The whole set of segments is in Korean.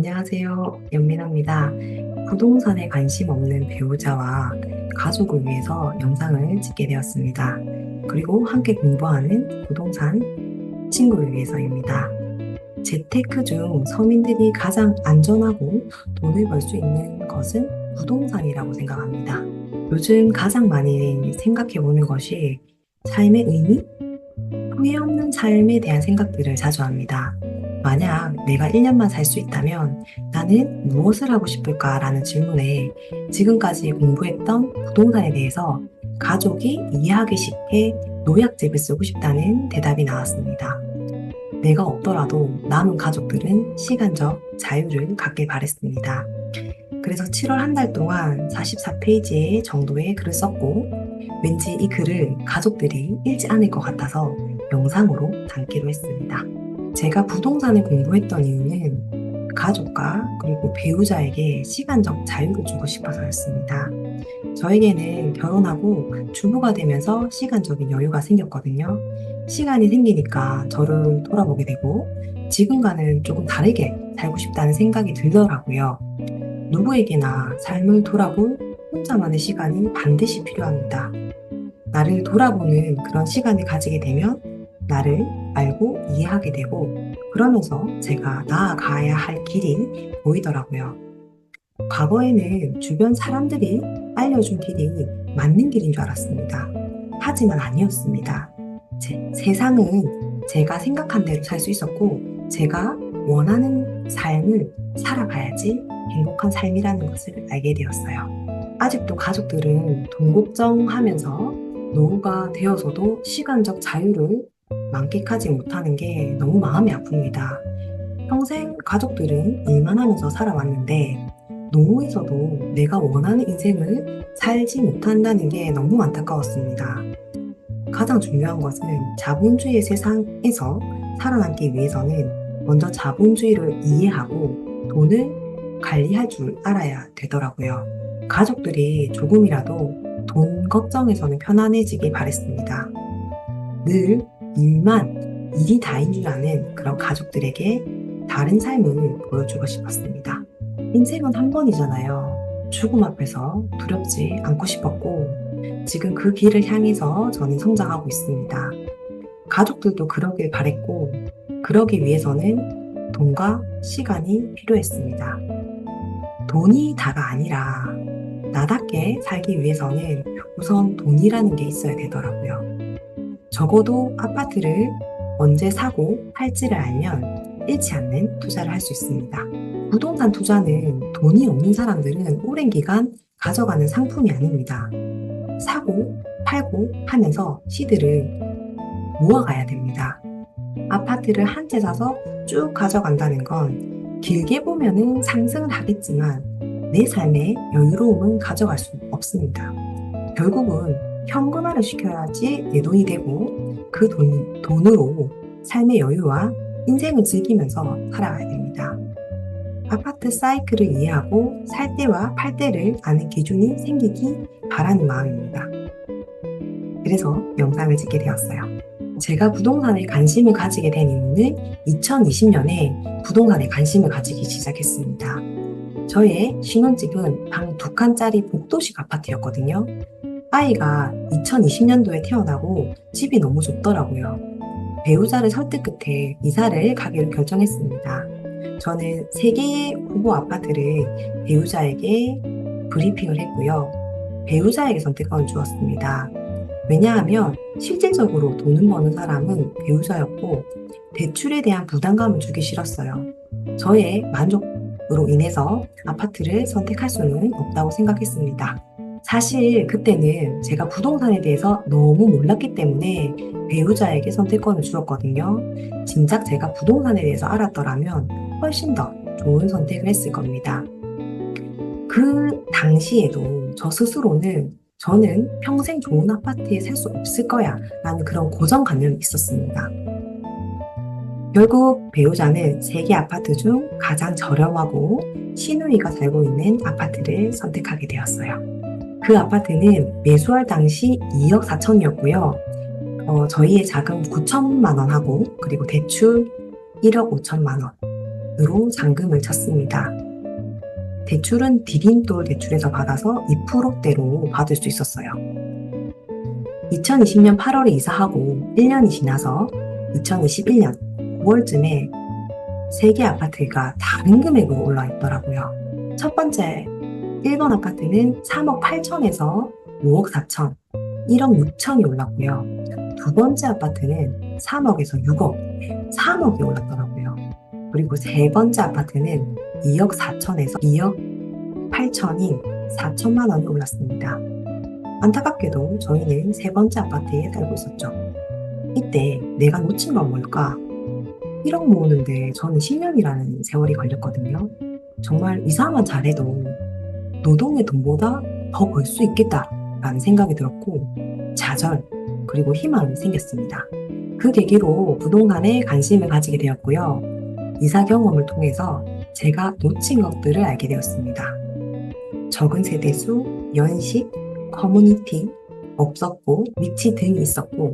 안녕하세요. 연민아입니다. 부동산에 관심 없는 배우자와 가족을 위해서 영상을 찍게 되었습니다. 그리고 함께 공부하는 부동산 친구를 위해서입니다. 재테크 중 서민들이 가장 안전하고 돈을 벌 수 있는 것은 부동산이라고 생각합니다. 요즘 가장 많이 생각해 보는 것이 삶의 의미? 후회 없는 삶에 대한 생각들을 자주 합니다. 만약 내가 1년만 살 수 있다면 나는 무엇을 하고 싶을까라는 질문에 지금까지 공부했던 부동산에 대해서 가족이 이해하기 쉽게 노약집을 쓰고 싶다는 대답이 나왔습니다. 내가 없더라도 남은 가족들은 시간적 자유를 갖길 바랬습니다. 그래서 7월 한 달 동안 44페이지 정도의 글을 썼고 왠지 이 글을 가족들이 읽지 않을 것 같아서 영상으로 담기로 했습니다. 제가 부동산을 공부했던 이유는 가족과 그리고 배우자에게 시간적 자유를 주고 싶어서였습니다. 저에게는 결혼하고 주부가 되면서 시간적인 여유가 생겼거든요. 시간이 생기니까 저를 돌아보게 되고 지금과는 조금 다르게 살고 싶다는 생각이 들더라고요. 누구에게나 삶을 돌아볼 혼자만의 시간이 반드시 필요합니다. 나를 돌아보는 그런 시간을 가지게 되면 나를 알고 이해하게 되고 그러면서 제가 나아가야 할 길이 보이더라고요. 과거에는 주변 사람들이 알려준 길이 맞는 길인 줄 알았습니다. 하지만 아니었습니다. 세상은 제가 생각한 대로 살 수 있었고 제가 원하는 삶을 살아가야지 행복한 삶이라는 것을 알게 되었어요. 아직도 가족들은 돈 걱정하면서 노후가 되어서도 시간적 자유를 만끽하지 못하는 게 너무 마음이 아픕니다. 평생 가족들은 일만 하면서 살아왔는데 노후에서도 내가 원하는 인생을 살지 못한다는 게 너무 안타까웠습니다. 가장 중요한 것은 자본주의 세상에서 살아남기 위해서는 먼저 자본주의를 이해하고 돈을 관리할 줄 알아야 되더라고요. 가족들이 조금이라도 돈 걱정에서는 편안해지길 바랬습니다. 늘 일이 다인 줄 아는 그런 가족들에게 다른 삶을 보여주고 싶었습니다. 인생은 한 번이잖아요. 죽음 앞에서 두렵지 않고 싶었고 지금 그 길을 향해서 저는 성장하고 있습니다. 가족들도 그러길 바랬고 그러기 위해서는 돈과 시간이 필요했습니다. 돈이 다가 아니라 나답게 살기 위해서는 우선 돈이라는 게 있어야 되더라고요. 적어도 아파트를 언제 사고 팔지를 알면 잃지 않는 투자를 할 수 있습니다. 부동산 투자는 돈이 없는 사람들은 오랜 기간 가져가는 상품이 아닙니다. 사고 팔고 하면서 시들을 모아가야 됩니다. 아파트를 한 채 사서 쭉 가져간다는 건 길게 보면은 상승을 하겠지만 내 삶의 여유로움은 가져갈 수 없습니다. 결국은 현금화를 시켜야지 내 돈이 되고 그 돈으로 삶의 여유와 인생을 즐기면서 살아가야 됩니다. 아파트 사이클을 이해하고 살 때와 팔 때를 아는 기준이 생기기 바라는 마음입니다. 그래서 영상을 찍게 되었어요. 제가 부동산에 관심을 가지게 된 이유는 2020년에 부동산에 관심을 가지기 시작했습니다. 저의 신혼집은 방 2칸짜리 복도식 아파트였거든요. 아이가 2020년도에 태어나고 집이 너무 좋더라고요. 배우자를 설득 끝에 이사를 가기로 결정했습니다. 저는 3개의 후보 아파트를 배우자에게 브리핑을 했고요. 배우자에게 선택권을 주었습니다. 왜냐하면 실질적으로 돈을 버는 사람은 배우자였고 대출에 대한 부담감을 주기 싫었어요. 저의 만족으로 인해서 아파트를 선택할 수는 없다고 생각했습니다. 사실 그때는 제가 부동산에 대해서 너무 몰랐기 때문에 배우자에게 선택권을 주었거든요. 진작 제가 부동산에 대해서 알았더라면 훨씬 더 좋은 선택을 했을 겁니다. 그 당시에도 저 스스로는 저는 평생 좋은 아파트에 살 수 없을 거야 라는 그런 고정관념이 있었습니다. 결국 배우자는 3개 아파트 중 가장 저렴하고 시누이가 살고 있는 아파트를 선택하게 되었어요. 그 아파트는 매수할 당시 2억 4천이었고요. 저희의 자금 9천만 원 하고 그리고 대출 1억 5천만 2%로 잔금을 쳤습니다. 대출은 디딤돌 대출에서 받아서 2%대로 받을 수 있었어요. 2020년 8월에 이사하고 1년이 지나서 2021년 9월쯤에 3개 아파트가 다른 금액으로 올라 있더라고요. 첫 번째 1번 아파트는 3억 8천에서 5억 4천, 1억 6천이 올랐고요. 두 번째 아파트는 3억에서 6억, 3억이 올랐더라고요. 그리고 세 번째 아파트는 2억 4천에서 2억 8천인 4천만 원이 올랐습니다. 안타깝게도 저희는 세 번째 아파트에 살고 있었죠. 이때 내가 놓친 건 뭘까? 1억 모으는데 저는 10년이라는 세월이 걸렸거든요. 정말 이사만 잘해도 노동의 돈보다 더 벌 수 있겠다라는 생각이 들었고 좌절 그리고 희망이 생겼습니다. 그 계기로 부동산에 관심을 가지게 되었고요. 이사 경험을 통해서 제가 놓친 것들을 알게 되었습니다. 적은 세대수, 연식, 커뮤니티 없었고 위치 등이 있었고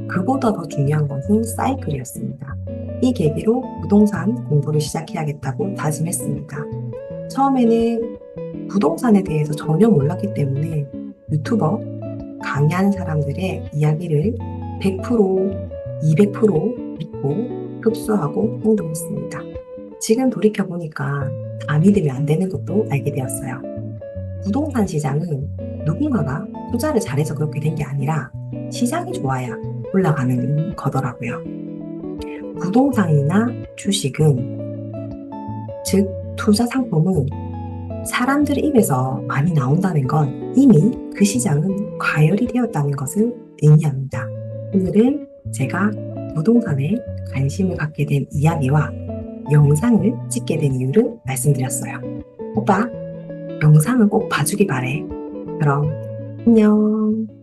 그보다 더 중요한 것은 사이클이었습니다. 이 계기로 부동산 공부를 시작해야겠다고 다짐했습니다. 처음에는 부동산에 대해서 전혀 몰랐기 때문에 유튜버, 강의하는 사람들의 이야기를 100%, 200% 믿고 흡수하고 행동했습니다. 지금 돌이켜보니까 다 믿으면 안 되는 것도 알게 되었어요. 부동산 시장은 누군가가 투자를 잘해서 그렇게 된 게 아니라 시장이 좋아야 올라가는 거더라고요. 부동산이나 주식은, 즉 투자 상품은 사람들 입에서 많이 나온다는 건 이미 그 시장은 과열이 되었다는 것을 의미합니다. 오늘은 제가 부동산에 관심을 갖게 된 이야기와 영상을 찍게 된 이유를 말씀드렸어요. 오빠, 영상을 꼭 봐주기 바래. 그럼 안녕.